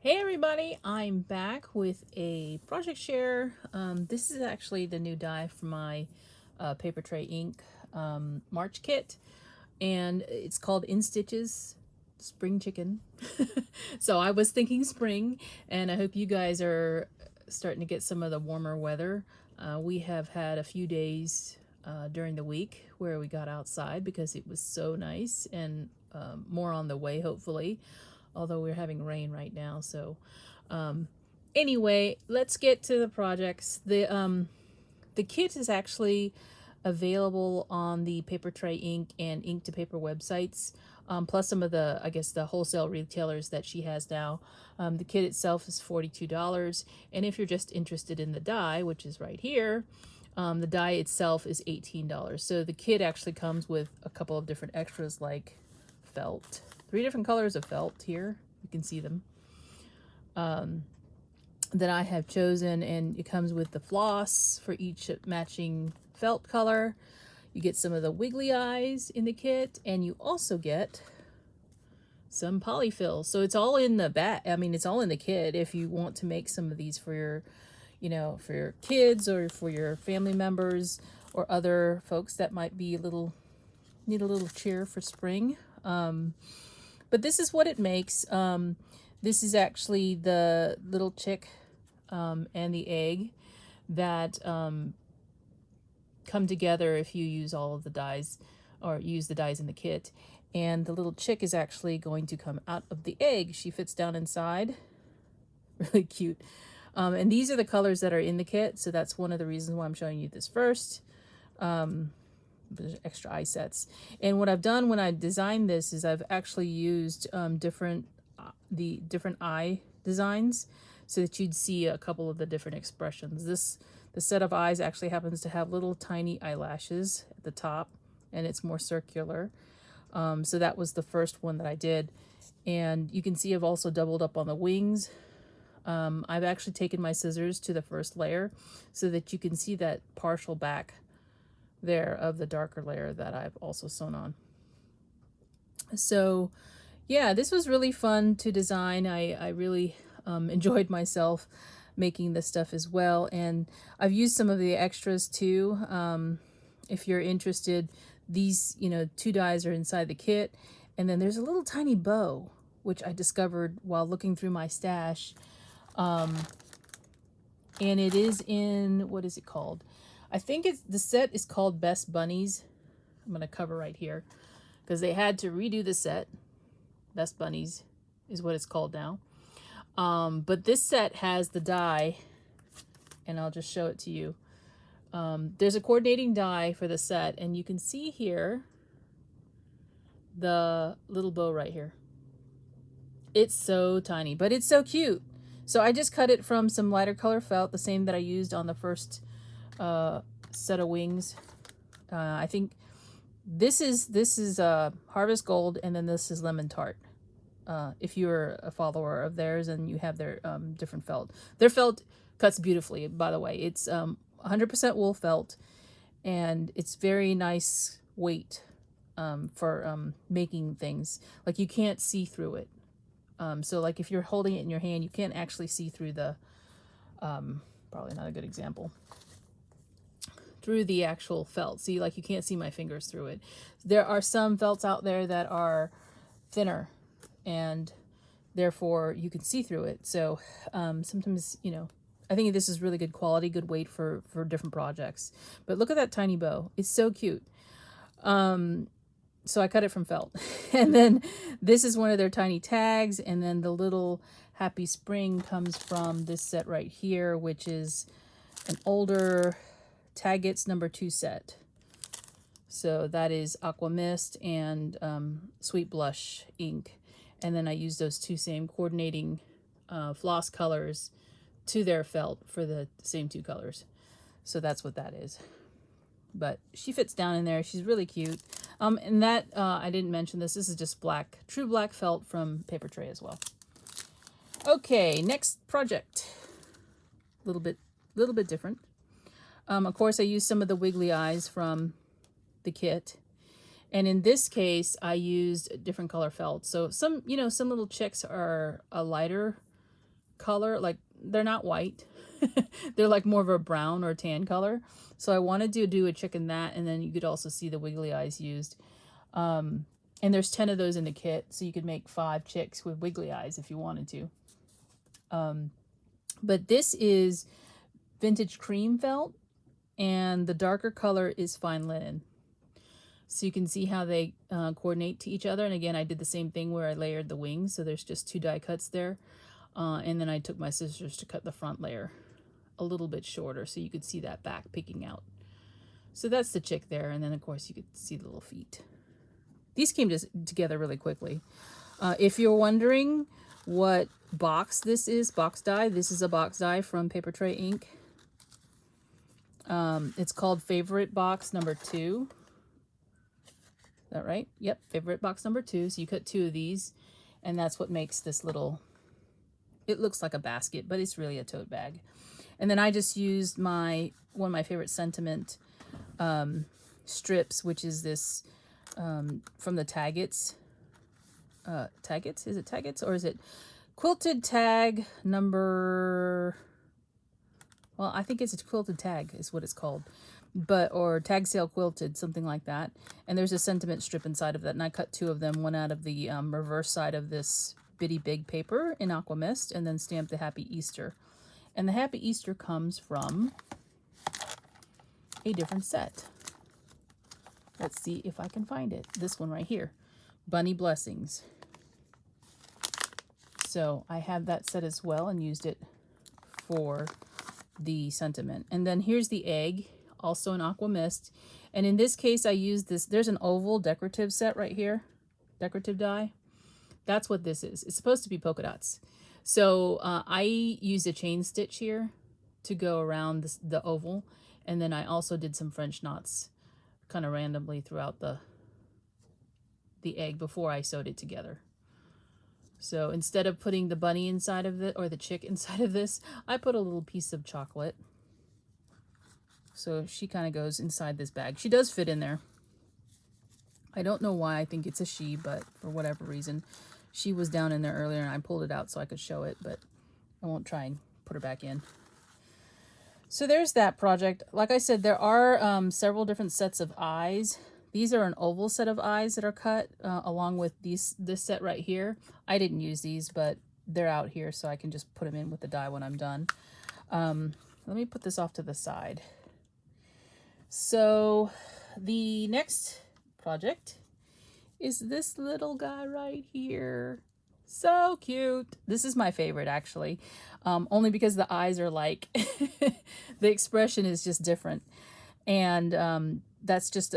Hey everybody, I'm back with a project share. This is actually the new die for my paper tray ink March kit, and it's called In Stitches Spring Chicken. So I was thinking spring, and I hope you guys are starting to get some of the warmer weather. We have had a few days during the week where we got outside because it was so nice, and more on the way hopefully, although we're having rain right now. So anyway, let's get to the projects. The kit is actually available on the Paper Tray Ink and Ink to Paper websites, plus some of the, I guess, the wholesale retailers that she has now. The kit itself is $42, and if you're just interested in the die, which is right here, the die itself is $18. So the kit actually comes with a couple of different extras like felt. 3 different colors of felt here. You can see them. That I have chosen, and it comes with the floss for each matching felt color. You get some of the wiggly eyes in the kit, and you also get some polyfill. So it's all in the back. I mean, it's all in the kit if you want to make some of these for your, for your kids or for your family members or other folks that might be need a little cheer for spring. But this is what it makes. This is actually the little chick and the egg that come together if you use all of the dies or use the dies in the kit. And the little chick is actually going to come out of the egg. She fits down inside. Really cute. And these are the colors that are in the kit, so that's one of the reasons why I'm showing you this first. There's extra eye sets. And what I've done when I designed this is I've actually used different eye designs so that you'd see a couple of the different expressions. The set of eyes actually happens to have little tiny eyelashes at the top, and it's more circular. So that was the first one that I did. And you can see I've also doubled up on the wings. I've actually taken my scissors to the first layer so that you can see that partial back there of the darker layer that I've also sewn on. So yeah, this was really fun to design. I really enjoyed myself making this stuff as well, and I've used some of the extras too. If you're interested, these 2 dies are inside the kit, and then there's a little tiny bow which I discovered while looking through my stash, and it is in, what is it called? I think the set is called Best Bunnies. I'm going to cover right here because they had to redo the set. Best Bunnies is what it's called now. But this set has the die, and I'll just show it to you. There's a coordinating die for the set, and you can see here the little bow right here. It's so tiny, but it's so cute. So I just cut it from some lighter color felt, the same that I used on the first set of wings. I think this is Harvest Gold, and then this is Lemon Tart. If you're a follower of theirs and you have their different felt. Their felt cuts beautifully, by the way. It's 100% wool felt, and it's very nice weight for making things. Like, you can't see through it. So like if you're holding it in your hand, you can't actually see through the, probably not a good example, through the actual felt. See, like you can't see my fingers through it. There are some felts out there that are thinner, and therefore you can see through it. So sometimes, I think this is really good quality, good weight for different projects. But look at that tiny bow. It's so cute. So I cut it from felt. And then this is one of their tiny tags, and then the little Happy Spring comes from this set right here, which is an older Taggets #2 set. So that is Aqua Mist and Sweet Blush ink. And then I use those 2 same coordinating floss colors to their felt for the same 2 colors. So that's what that is. But she fits down in there. She's really cute. And that, I didn't mention this. This is just black, true black felt from Paper Tray as well. Okay, next project. A little bit different. Of course, I used some of the wiggly eyes from the kit. And in this case, I used different color felt. So some little chicks are a lighter color, like they're not white. They're like more of a brown or tan color. So I wanted to do a chick in that, and then you could also see the wiggly eyes used. And there's 10 of those in the kit, so you could make 5 chicks with wiggly eyes if you wanted to. But this is vintage cream felt, and the darker color is fine linen. So you can see how they coordinate to each other. And again, I did the same thing where I layered the wings, so there's just 2 die cuts there. And then I took my scissors to cut the front layer a little bit shorter so you could see that back peeking out. So that's the chick there, and then of course you could see the little feet. These came together really quickly. If you're wondering what box this is, box die, this is a box die from Paper Tray Ink. It's called Favorite Box number 2. Is that right? Yep, Favorite Box number 2. So you cut 2 of these, and that's what makes this little, it looks like a basket, but it's really a tote bag. And then I just used one of my favorite sentiment strips, which is this from the Taggets. Taggets? Is it Taggets or is it Quilted Tag number? Well, I think it's a Quilted Tag is what it's called, or Tag Sale Quilted, something like that. And there's a sentiment strip inside of that, and I cut 2 of them, one out of the reverse side of this bitty big paper in Aqua Mist, and then stamped the Happy Easter. And the Happy Easter comes from a different set. Let's see if I can find it. This one right here, Bunny Blessings. So I have that set as well and used it for the sentiment. And then here's the egg, also in Aqua Mist. And in this case, I used this. There's an oval decorative set right here, decorative die. That's what this is. It's supposed to be polka dots. So I used a chain stitch here to go around the oval. And then I also did some French knots kind of randomly throughout the egg before I sewed it together. So instead of putting the bunny inside of it, or the chick inside of this, I put a little piece of chocolate. So she kind of goes inside this bag. She does fit in there. I don't know why I think it's a she, but for whatever reason, she was down in there earlier and I pulled it out so I could show it, but I won't try and put her back in. So there's that project. Like I said, there are several different sets of eyes. These are an oval set of eyes that are cut along with this set right here. I didn't use these, but they're out here, so I can just put them in with the die when I'm done. Let me put this off to the side. So the next project is this little guy right here. So cute. This is my favorite, actually, only because the eyes are like, the expression is just different. And that's just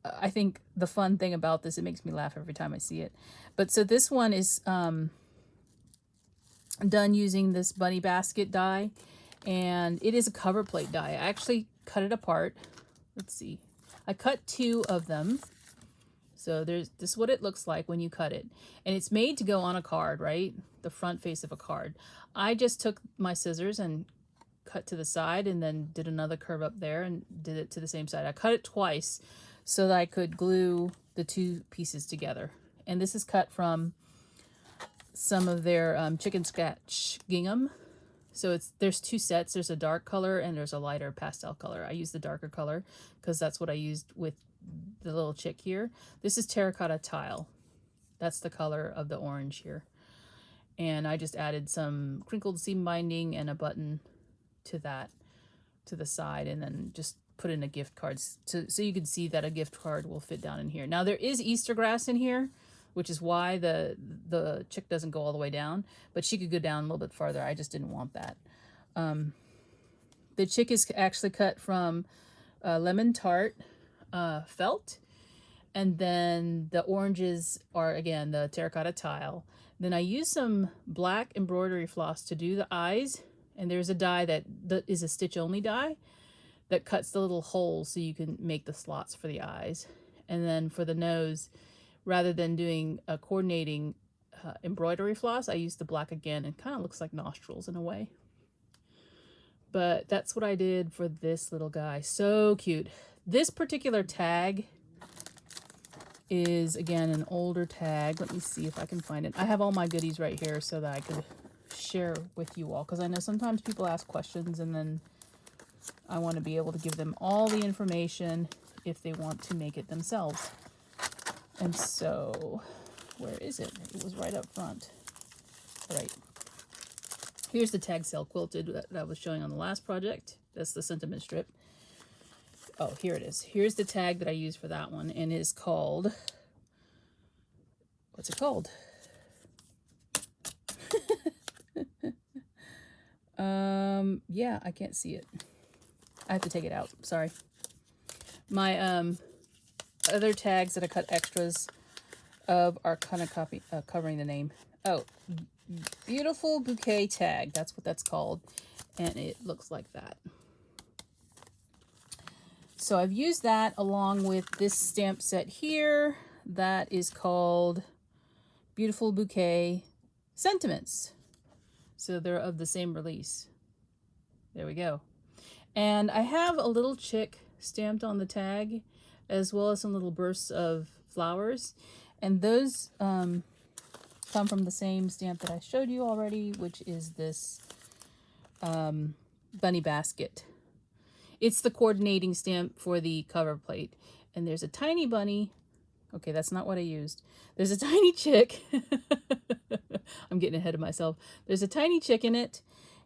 I think the fun thing about this, it makes me laugh every time I see it. But so this one is done using this bunny basket die, and it is a cover plate die. I actually cut it apart. Let's see. I cut 2 of them. So this is what it looks like when you cut it. And it's made to go on a card, right? The front face of a card. I just took my scissors and cut to the side and then did another curve up there and did it to the same side. I cut it twice so that I could glue the 2 pieces together. And this is cut from some of their chicken scratch gingham. So there's 2 sets. There's a dark color and there's a lighter pastel color. I used the darker color because that's what I used with the little chick here. This is terracotta tile. That's the color of the orange here. And I just added some crinkled seam binding and a button to that, to the side, and then just put in a gift card so you can see that a gift card will fit down in here. Now there is Easter grass in here, which is why the chick doesn't go all the way down, but she could go down a little bit farther. I just didn't want that. The chick is actually cut from lemon tart felt, and then the oranges are again the terracotta tile. Then I used some black embroidery floss to do the eyes, and there's a die that is a stitch only die that cuts the little holes so you can make the slots for the eyes. And then for the nose, rather than doing a coordinating embroidery floss, I used the black again, and kind of looks like nostrils in a way. But that's what I did for this little guy. So cute. This particular tag is, again, an older tag. Let me see if I can find it. I have all my goodies right here so that I could share with you all, because I know sometimes people ask questions and then I want to be able to give them all the information if they want to make it themselves. And so, where is it? It was right up front. All right. Here's the tag cell quilted that I was showing on the last project. That's the sentiment strip. Oh, here it is. Here's the tag that I used for that one, and it is called, what's it called? Yeah, I can't see it. I have to take it out. Sorry. My other tags that I cut extras of are kind of covering the name. Oh, beautiful bouquet tag. That's what that's called, and it looks like that. So I've used that along with this stamp set here that is called Beautiful Bouquet Sentiments. So they're of the same release. There we go. And I have a little chick stamped on the tag, as well as some little bursts of flowers. And those come from the same stamp that I showed you already, which is this bunny basket. It's the coordinating stamp for the cover plate. And there's a tiny bunny. Okay, that's not what I used. There's a tiny chick. I'm getting ahead of myself. There's a tiny chick in it.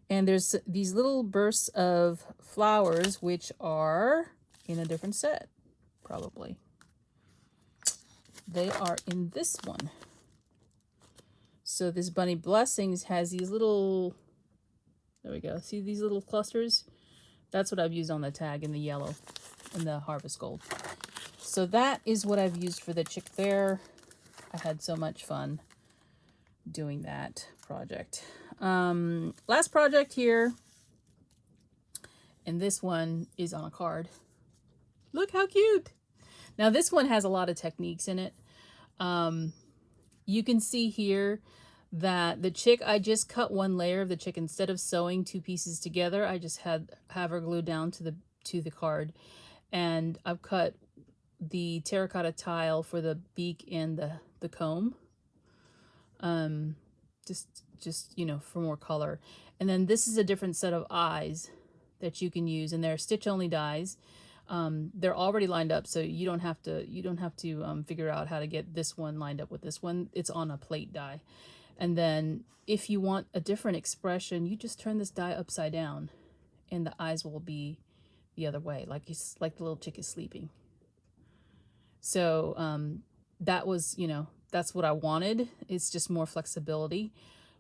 And there's these little bursts of flowers, which are in a different set, probably. They are in this one. So this Bunny Blessings has these little, there we go. See these little clusters? That's what I've used on the tag in the yellow and the Harvest Gold. So that is what I've used for the chick there. I had so much fun doing that project. Last project here, and this one is on a card. Look how cute. Now this one has a lot of techniques in it. You can see here that the chick, I just cut one layer of the chick. Instead of sewing two pieces together, I just have her glued down to the card. And I've cut the terracotta tile for the beak and the comb. Just you know, for more color. And then this is a different set of eyes that you can use, and they're stitch only dies. They're already lined up, so you don't have to figure out how to get this one lined up with this one. It's on a plate die. And then if you want a different expression, you just turn this die upside down and the eyes will be the other way, like the little chick is sleeping. So that was, you know, that's what I wanted. It's just more flexibility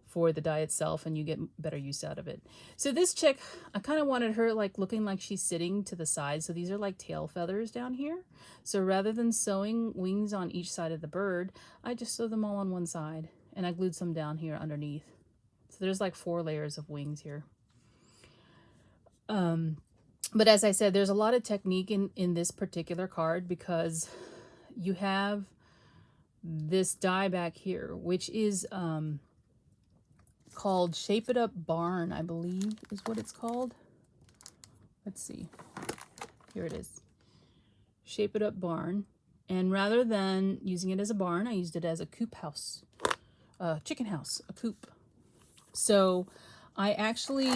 for the die itself, and you get better use out of it. So this chick, I kind of wanted her like looking like she's sitting to the side. So these are like tail feathers down here. So rather than sewing wings on each side of the bird, I just sewed them all on one side, and I glued some down here underneath. So there's like 4 layers of wings here. But as I said, there's a lot of technique in this particular card, because you have this die back here, which is called Shape It Up Barn, I believe is what it's called. Let's see. Here it is. Shape It Up Barn. And rather than using it as a barn, I used it as a coop house. Chicken house, a coop. So I actually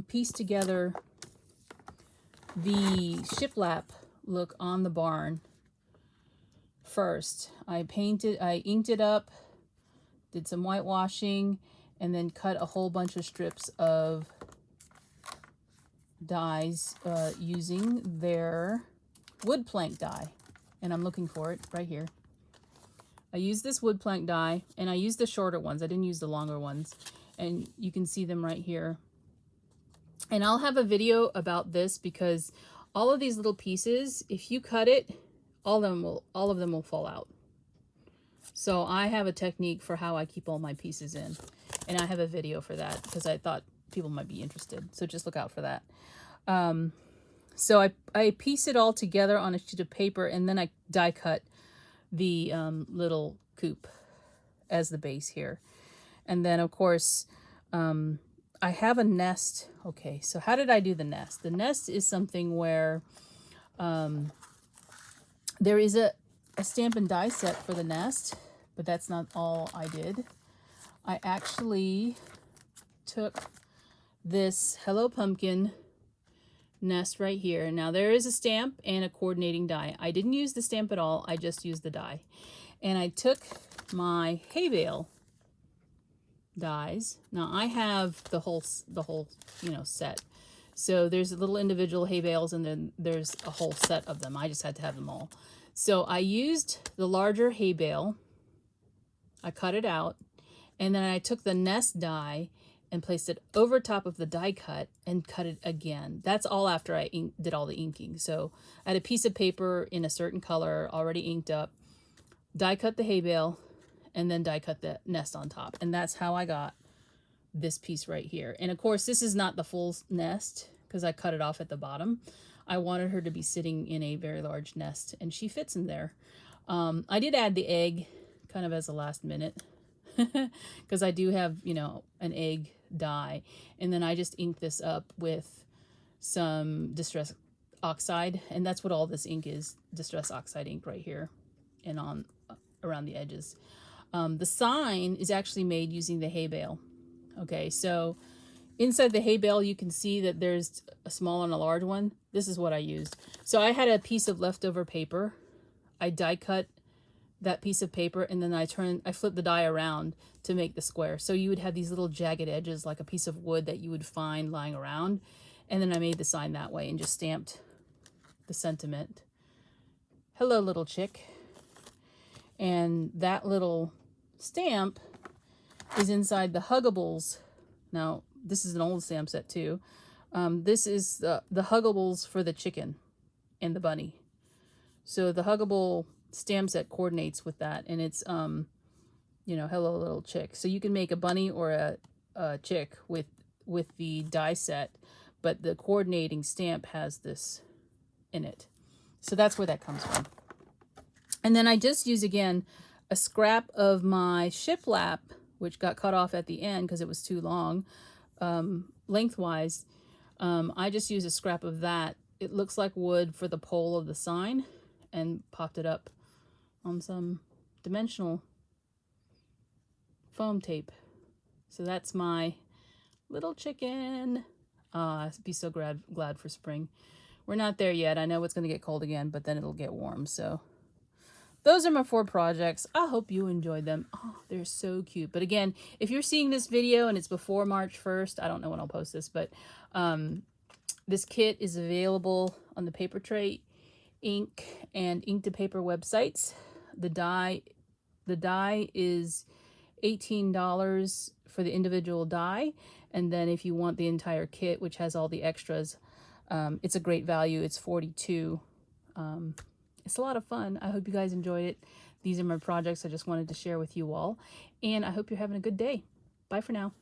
pieced together the shiplap look on the barn first. I inked it up, did some whitewashing, and then cut a whole bunch of strips of dies using their wood plank die. And I'm looking for it right here. I used this wood plank die, and I used the shorter ones. I didn't use the longer ones. And you can see them right here. And I'll have a video about this, because all of these little pieces, if you cut it, all of them will fall out. So I have a technique for how I keep all my pieces in. And I have a video for that, because I thought people might be interested. So just look out for that. So I piece it all together on a sheet of paper, and then I die cut the little coop as the base here. And then, of course, I have a nest. Okay, so how did I do the nest? The nest is something where there is a stamp and die set for the nest, but that's not all I did. I actually took this Hello Pumpkin nest right here. Now there is a stamp and a coordinating die. I didn't use the stamp at all. I just used the die. And I took my hay bale dies. Now I have the whole set. So there's little individual hay bales, and then there's a whole set of them. I just had to have them all. So I used the larger hay bale. I cut it out, and then I took the nest die and placed it over top of the die cut and cut it again. That's all after I did all the inking. So I had a piece of paper in a certain color already inked up, die cut the hay bale, and then die cut the nest on top. And that's how I got this piece right here. And of course, this is not the full nest because I cut it off at the bottom. I wanted her to be sitting in a very large nest, and she fits in there. I did add the egg kind of as a last minute because I do have, an egg die. And then I just inked this up with some Distress Oxide, and that's what all this ink is, Distress Oxide ink right here and on around the edges. The sign is actually made using the hay bale. Okay, so inside the hay bale, you can see that there's a small and a large one. This is what I used. So I had a piece of leftover paper. I die cut that piece of paper, and then I flipped the die around to make the square. So you would have these little jagged edges like a piece of wood that you would find lying around. And then I made the sign that way and just stamped the sentiment. Hello, little chick. And that little stamp is inside the Huggables. Now, this is an old stamp set too. This is the Huggables for the chicken and the bunny. So the Huggable stamp set coordinates with that, and it's hello little chick. So you can make a bunny or a chick with the die set, but the coordinating stamp has this in it. So that's where that comes from. And then I just use again a scrap of my shiplap, which got cut off at the end because it was too long lengthwise. I just use a scrap of that. It looks like wood for the pole of the sign, and popped it up on some dimensional foam tape. So that's my little chicken. I'd be so glad for spring. We're not there yet. I know it's going to get cold again, but then it'll get warm. So those are my 4 projects. I hope you enjoyed them. Oh, they're so cute. But again, if you're seeing this video and it's before March 1st, I don't know when I'll post this, but this kit is available on the Paper Tray Ink and Ink to Paper websites. The die is $18 for the individual die, and then if you want the entire kit, which has all the extras, it's a great value. It's $42. It's a lot of fun. I hope you guys enjoyed it. These are my projects I just wanted to share with you all, and I hope you're having a good day. Bye for now.